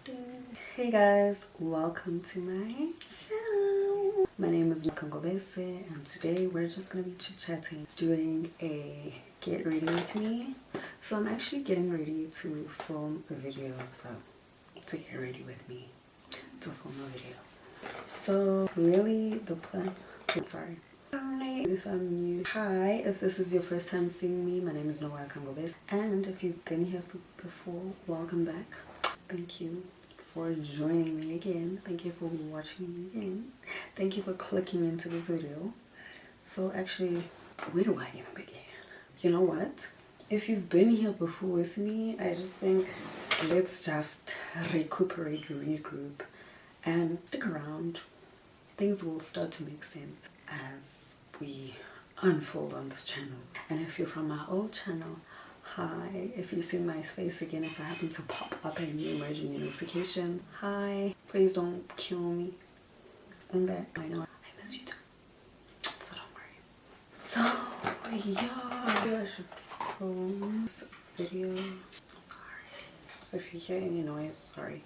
Testing. Hey guys, welcome to my channel. My name is Kangobese and today we're just gonna be chit-chatting, doing a get ready with me. So I'm actually getting ready to film a video, so to get ready with me to film a video. So really the plan, sorry. Hi, if I'm new, hi, if this is your first time seeing me, my name is Noah Kangobese, and if you've been here before, welcome back. Thank you for joining me again. Thank you for watching me again. Thank you for clicking into this video. So actually, where do I even begin? You know what? If you've been here before with me, I just think let's just recuperate, regroup, and stick around. Things will start to make sense as we unfold on this channel. And if you're from my old channel, hi. If you see my face again, if I happen to pop up in your emerging notification, hi. Please don't kill me. I'm back. I know I miss you too, so don't worry. So yeah, I should film this video. Sorry. So if you hear any noise, sorry.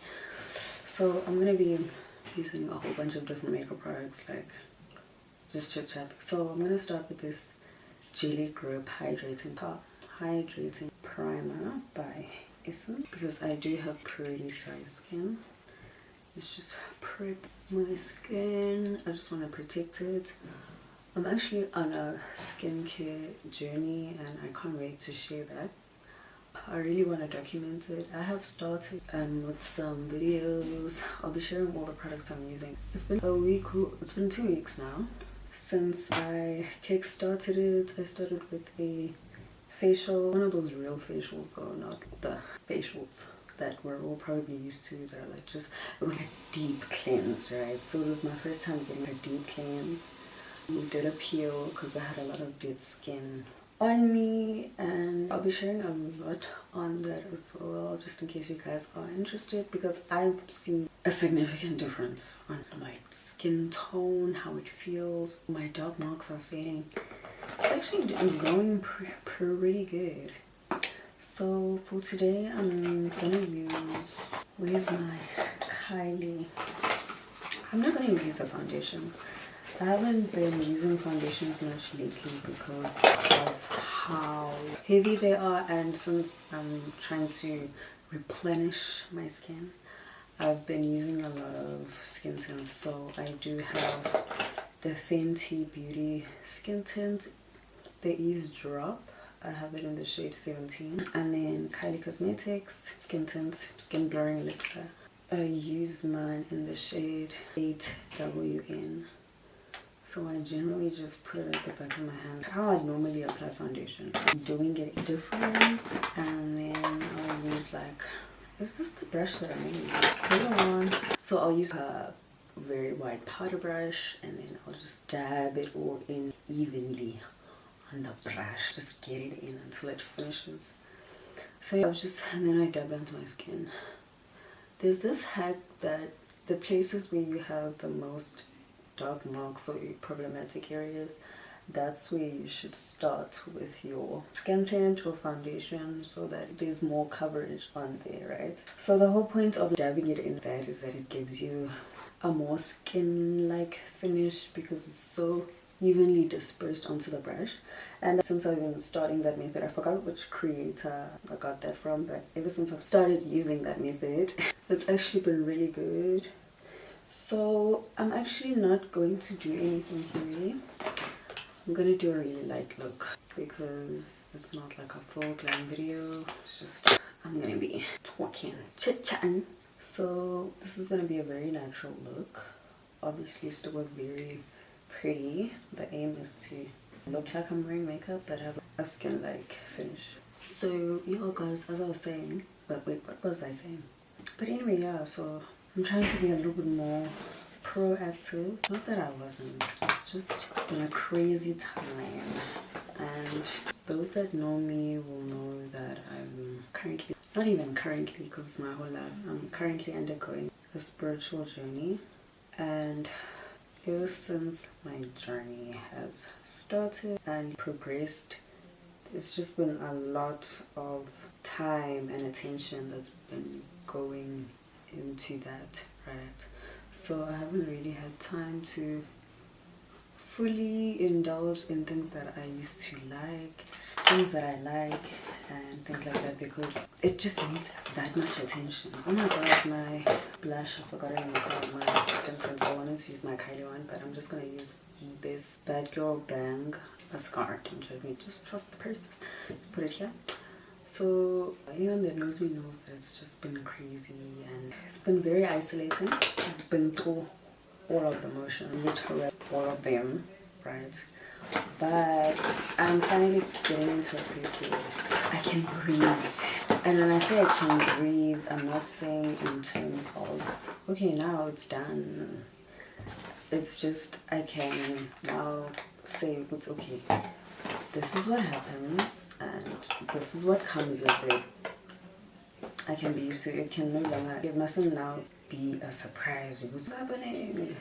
So I'm gonna be using a whole bunch of different makeup products, like just chit chat. So I'm gonna start with this Jelly Grip Hydrating Primer by Essence, because I do have pretty dry skin. It's just prep my skin. I just want to protect it. I'm actually on a skincare journey and I can't wait to share that. I really want to document it. I have started with some videos. I'll be sharing all the products I'm using. It's been a week, it's been 2 weeks now since I kick-started it. I started with a facial, one of those real facials though, not the facials that we're all probably used to. They're like just, it was like deep cleanse, right? So it was my first time getting a deep cleanse. We did a peel because I had a lot of dead skin on me, and I'll be sharing a lot on that as well, just in case you guys are interested, because I've seen a significant difference on my skin tone, how it feels. My dark marks are fading. Actually going pretty good. So for today I'm gonna use, where's my Kylie, I'm not gonna use a foundation. I haven't been using foundations much lately because of how heavy they are, and since I'm trying to replenish my skin, I've been using a lot of skin tints. So I do have the Fenty Beauty skin tint, the Ease Drop. I have it in the shade 17. And then Kylie Cosmetics skin tint, skin blurring elixir. I use mine in the shade 8WN. So I generally just put it at the back of my hand. How I normally apply foundation. I'm doing it different. And then I'll use like, is this the brush that I'm gonna use? Put it on. So I'll use a very wide powder brush, and then I'll just dab it all in evenly on the brush. Just get it in until it finishes. So yeah, and then I dab into my skin. There's this hack that the places where you have the most dark marks or problematic areas, that's where you should start with your skin tint or foundation, so that there's more coverage on there, right? So the whole point of dabbing it in that is that it gives you a more skin-like finish because it's so evenly dispersed onto the brush. And since I've been starting that method, I forgot which creator I got that from, but ever since I've started using that method, it's actually been really good. So I'm actually not going to do anything here. I'm gonna do a really light look because it's not like a full glam video. It's just, I'm gonna be talking, chit-chatting. So this is gonna be a very natural look. Obviously still look very pretty. The aim is to look like I'm wearing makeup but have a skin-like finish. So yeah guys, as I was saying, but wait, what was I saying? But anyway, yeah, so I'm trying to be a little bit more proactive. Not that I wasn't, it's just been a crazy time. And those that know me will know that I'm currently, not even currently because it's my whole life, I'm currently undergoing a spiritual journey. And ever since my journey has started and progressed, it's just been a lot of time and attention that's been going into that, right? So I haven't really had time to fully indulge in things that I used to like, things that I like, and things like that, because it just needs that much attention. Oh my god, my blush, I forgot it in the car, my skin tint. I wanted to use my Kylie one, but I'm just gonna use this Bad Girl Bang mascara. Don't judge me, just trust the process. Let's put it here. So anyone that knows me knows that it's just been crazy and it's been very isolating. I've been through all of the motions, literally all of them, right? But I'm finally getting into a place where I can breathe. And when I say I can breathe, I'm not saying in terms of, okay, now it's done. It's just I can now say, it's okay. This is what happens and this is what comes with it. I can be used to it. It can no longer, it mustn't now be a surprise. What's happening?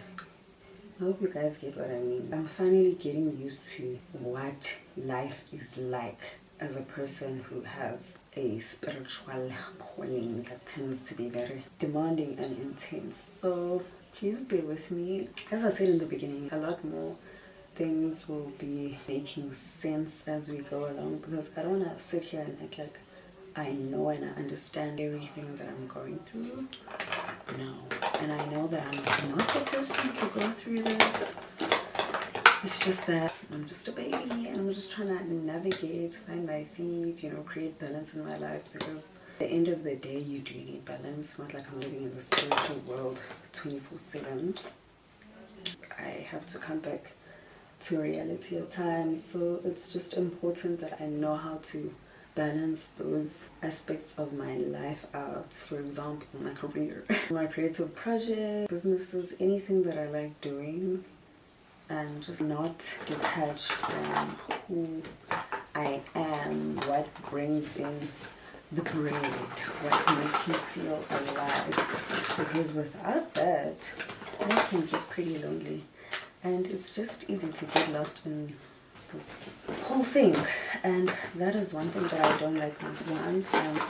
I hope you guys get what I mean. I'm finally getting used to what life is like as a person who has a spiritual calling that tends to be very demanding and intense. So please bear with me. As I said in the beginning, a lot more things will be making sense as we go along, because I don't want to sit here and act like I know and I understand everything that I'm going through. No. And I know that I'm not the first one to go through this. It's just that I'm just a baby and I'm just trying to navigate, find my feet, create balance in my life, because at the end of the day you do need balance. Not like I'm living in the spiritual world 24/7. I have to come back to reality at times, so it's just important that I know how to balance those aspects of my life out. For example, my career, my creative project, businesses, anything that I like doing, and just not detach from who I am, what brings in the bread, what makes me feel alive, because without that I can get pretty lonely. And it's just easy to get lost in this whole thing. And that is one thing that I don't like myself.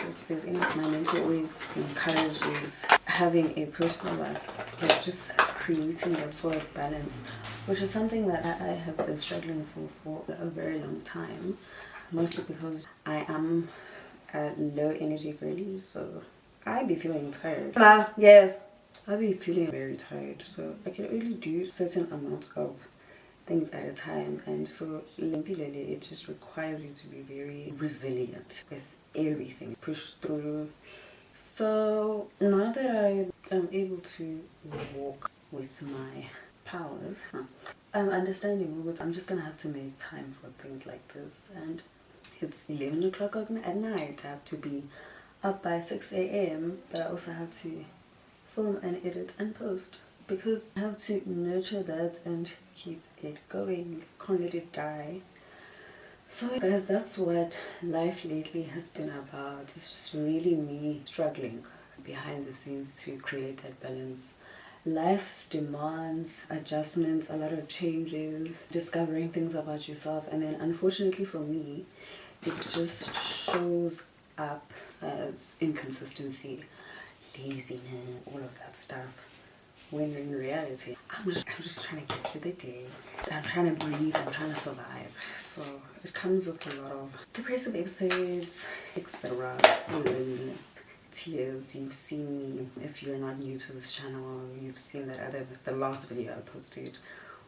If there's anything my mentor always encourages, having a personal life, like just creating that sort of balance, which is something that I have been struggling for a very long time. Mostly because I am a low energy girly, so I be feeling tired. Yes. I'll be feeling very tired, so I can only do certain amounts of things at a time, and so it just requires you to be very resilient with everything, push through. So now that I am able to walk with my powers, I'm understanding I'm just gonna have to make time for things like this. And it's 11 o'clock at night. I have to be up by 6 a.m, but I also have to film and edit and post, because I have to nurture that and keep it going, can't let it die. So guys, that's what life lately has been about. It's just really me struggling behind the scenes to create that balance. Life's demands, adjustments, a lot of changes, discovering things about yourself, and then unfortunately for me, it just shows up as inconsistency, laziness, all of that stuff, when in reality I'm just trying to get through the day. I'm trying to breathe, I'm trying to survive. So it comes with a lot of depressive episodes, etc., loneliness, tears. You've seen me, if you're not new to this channel, you've seen the last video I posted,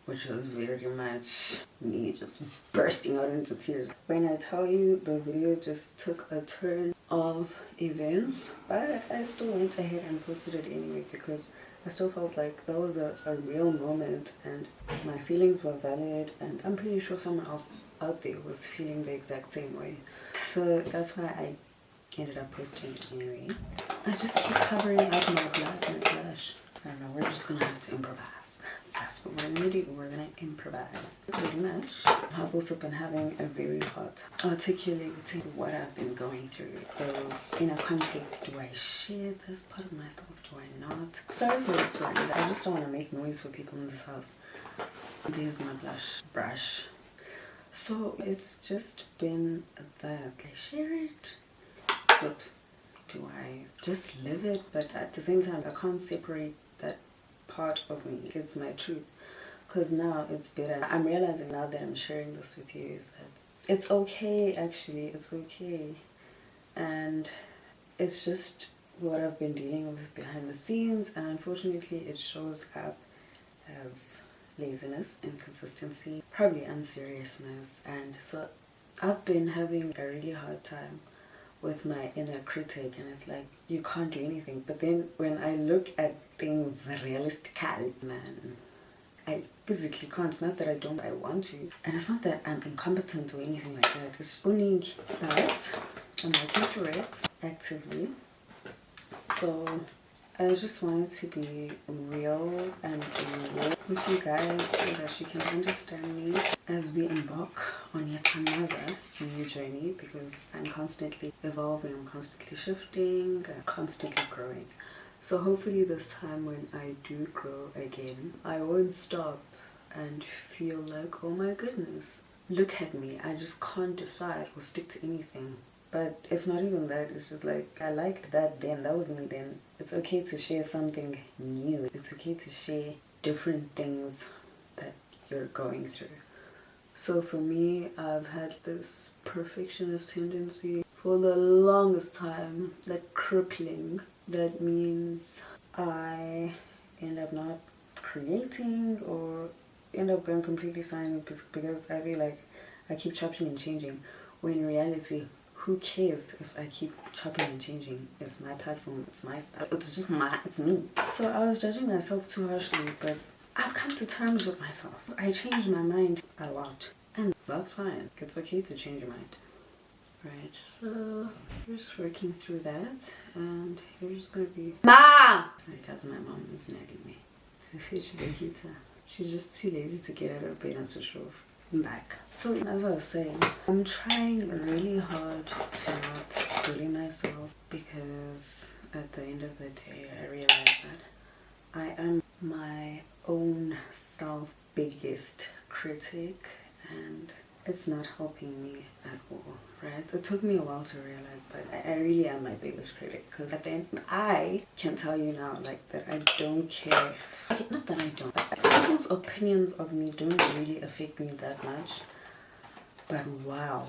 which was very much me just bursting out into tears. When I tell you, the video just took a turn of events, but I still went ahead and posted it anyway, because I still felt like that was a real moment and my feelings were valid, and I'm pretty sure someone else out there was feeling the exact same way. So that's why I ended up posting it anyway. I just keep covering up my blood and blush. I don't know, we're just gonna have to improvise. That's what we're gonna do. We're gonna improvise. Pretty much. I've also been having a very hard articulating what I've been going through. Those inner conflicts. Do I share this part of myself? Do I not? Sorry for whispering. I just don't want to make noise for people in this house. There's my blush brush. So it's just been that I share it. Oops. do I just live it? But at the same time, I can't separate that part of me. It's my truth. Because now it's better. I'm realizing now that I'm sharing this with you is that it's okay, actually. It's okay. And it's just what I've been dealing with behind the scenes. And unfortunately, it shows up as laziness, inconsistency, probably unseriousness. And so I've been having a really hard time with my inner critic, and it's like, you can't do anything. But then when I look at things realistically, man, I physically can't. It's not that I don't, I want to. And it's not that I'm incompetent or anything like that. It's only that I'm working through it actively. So I just wanted to be real and real with you guys so that you can understand me as we embark on yet another new journey, because I'm constantly evolving, I'm constantly shifting, I'm constantly growing. So hopefully this time when I do grow again, I won't stop and feel like, oh my goodness, look at me, I just can't decide or stick to anything. But it's not even that, it's just like, I liked that then, that was me then. It's okay to share something new. It's okay to share different things that you're going through. So for me, I've had this perfectionist tendency for the longest time, like crippling. That means I end up not creating or end up going completely silent because I feel like I keep chopping and changing. When in reality, who cares if I keep chopping and changing? It's my platform, it's my stuff, it's me. So I was judging myself too harshly, but I've come to terms with myself. I changed my mind a lot, and that's fine. It's okay to change your mind. Right, so we're just working through that, and you're just gonna be Ma! Because my mom is nagging me. So she's the heater. She's just too lazy to get out of bed and switch off. I'm back. So as I was saying, I'm trying really hard to not bully myself, because at the end of the day, I realize that I am my own self biggest critic, and it's not helping me at all, right? It took me a while to realize, but I really am my biggest critic, because at the end, I can tell you now, like, that I don't care. Okay, not that I don't. People's opinions of me don't really affect me that much. But wow,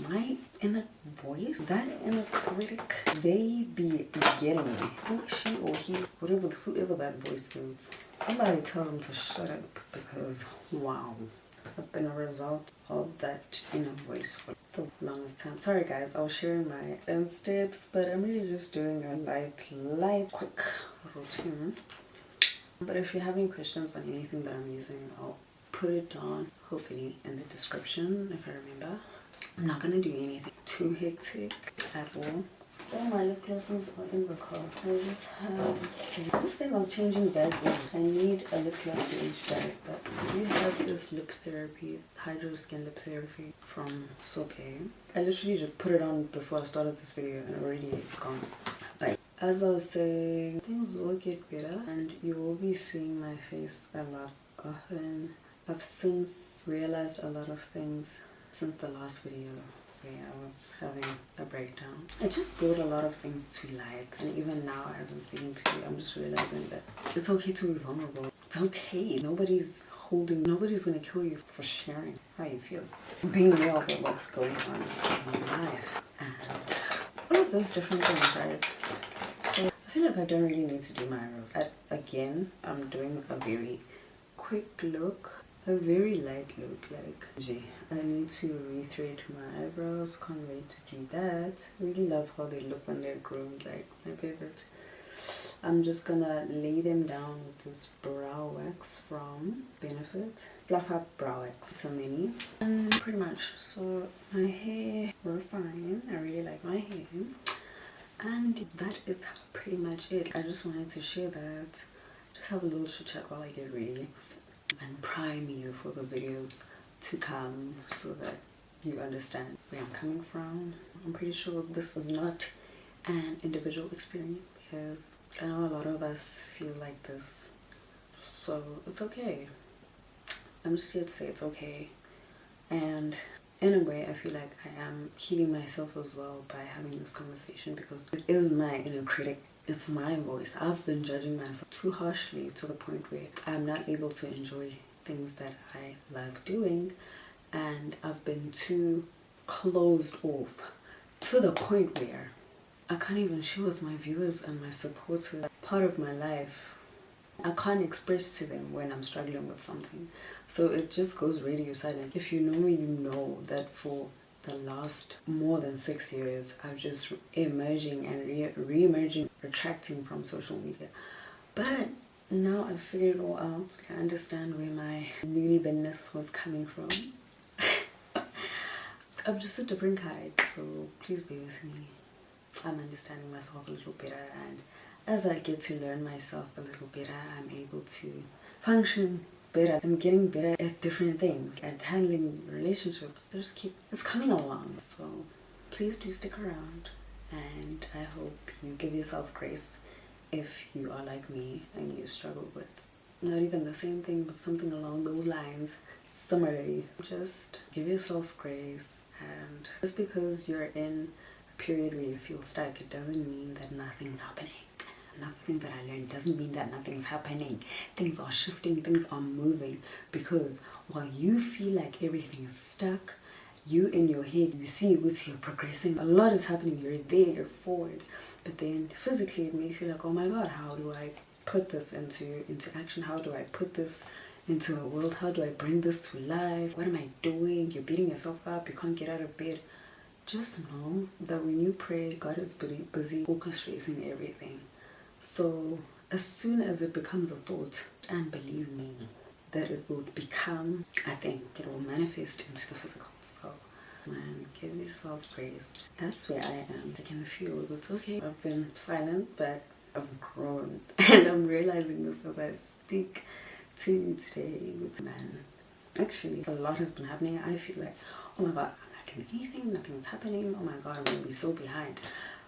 my inner voice, that inner critic, they be getting me. Who, she or he, whoever that voice is, somebody tell them to shut up, because wow, I've been a result of that inner voice for the longest time. Sorry guys, I was sharing my 10 steps, but I'm really just doing a light, quick routine. But if you have any questions on anything that I'm using, I'll put it down, hopefully, in the description if I remember. I'm not gonna do anything too hectic at all. All my lip glosses are in the car. I just have this thing of changing bag. I need a lip gloss for each bag, but I do have this lip therapy, Hydro Skin Lip Therapy from Soapay. I literally just put it on before I started this video, and already it's gone. But as I was saying, things will get better, and you will be seeing my face a lot often. I've since realized a lot of things since the last video where I was having a breakdown. It just brought a lot of things to light, and even now as I'm speaking to you, I'm just realizing that it's okay to be vulnerable. It's okay. Nobody's gonna kill you for sharing how you feel. Being real about what's going on in your life, and all of those different things, right? So I feel like I don't really need to do my eyebrows. Again, I'm doing a very quick look, a very light look, like, gee, I need to rethread my eyebrows, can't wait to do that. I really love how they look when they're groomed, like my favorite. I'm just gonna lay them down with this brow wax from Benefit. Fluff Up Brow Wax. It's a mini. And pretty much, so my hair, we're fine. I really like my hair. And that is pretty much it. I just wanted to share that. Just have a little chit chat while I get ready, and prime you for the videos to come so that you understand where I'm coming from. I'm pretty sure this is not an individual experience, because I know a lot of us feel like this. So it's okay. I'm just here to say it's okay. And in a way I feel like I am healing myself as well by having this conversation, because it is my inner critic. It's my voice. I've been judging myself too harshly to the point where I'm not able to enjoy things that I love doing, and I've been too closed off to the point where I can't even share with my viewers and my supporters part of my life. I can't express to them when I'm struggling with something. So it just goes radio silent. If you know me, you know that for the last more than 6 years, I've just emerging and re-emerging, retracting from social media. But now I've figured it all out. I understand where my loony binness was coming from. I'm just a different kind, so please be with me. I'm understanding myself a little better, and as I get to learn myself a little better, I'm able to function better. I'm getting better at different things, at handling relationships. It's coming along. So please do stick around, and I hope you give yourself grace if you are like me and you struggle with not even the same thing, but something along those lines. Similarly, just give yourself grace, and just because you're in a period where you feel stuck, it doesn't mean that nothing's happening. Another thing that I learned, doesn't mean that nothing's happening. Things are shifting, things are moving, because while you feel like everything is stuck, you in your head, you see which you're progressing. A lot is happening, you're there, you're forward. But then physically it may feel like, oh my God, how do I put this into action? How do I put this into the world? How do I bring this to life? What am I doing? You're beating yourself up, you can't get out of bed. Just know that when you pray, God is busy orchestrating everything. So as soon as it becomes a thought, and believe me, that it will become, I think it will manifest into the physical. So man, give yourself grace. That's where I am. I can feel it's okay. I've been silent, but I've grown, and I'm realizing this as I speak to you today. Man, actually a lot has been happening. I feel like, oh my God, I'm not doing anything, nothing's happening. Oh my God, I'm gonna be so behind.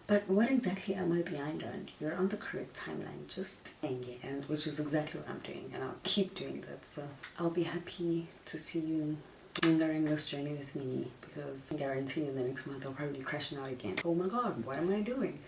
But what exactly am I behind on? You're on the correct timeline, just saying it, and which is exactly what I'm doing, and I'll keep doing that. So I'll be happy to see you lingering this journey with me, because I guarantee in the next month I'll probably be crashing out again. Oh my God, what am I doing?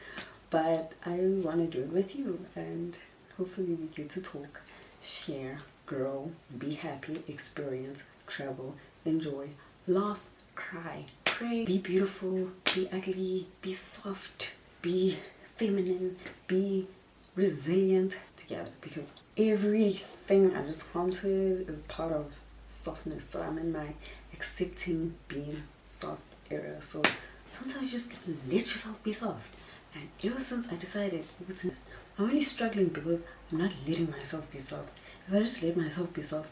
But I want to do it with you, and hopefully we get to talk, share, grow, be happy, experience, travel, enjoy, laugh, cry, pray, be beautiful, be ugly, be soft, be feminine, be resilient together, because everything I just counted is part of softness. So I'm in my accepting being soft era. So sometimes you just let yourself be soft. And ever since I decided I'm only struggling because I'm not letting myself be soft. If I just let myself be soft,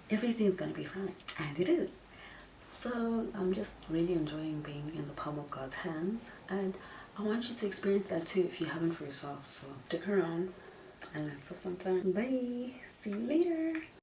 everything's gonna be fine, and it is. So I'm just really enjoying being in the palm of God's hands, and I want you to experience that too if you haven't for yourself. So stick around and let's have some fun. Bye. See you later.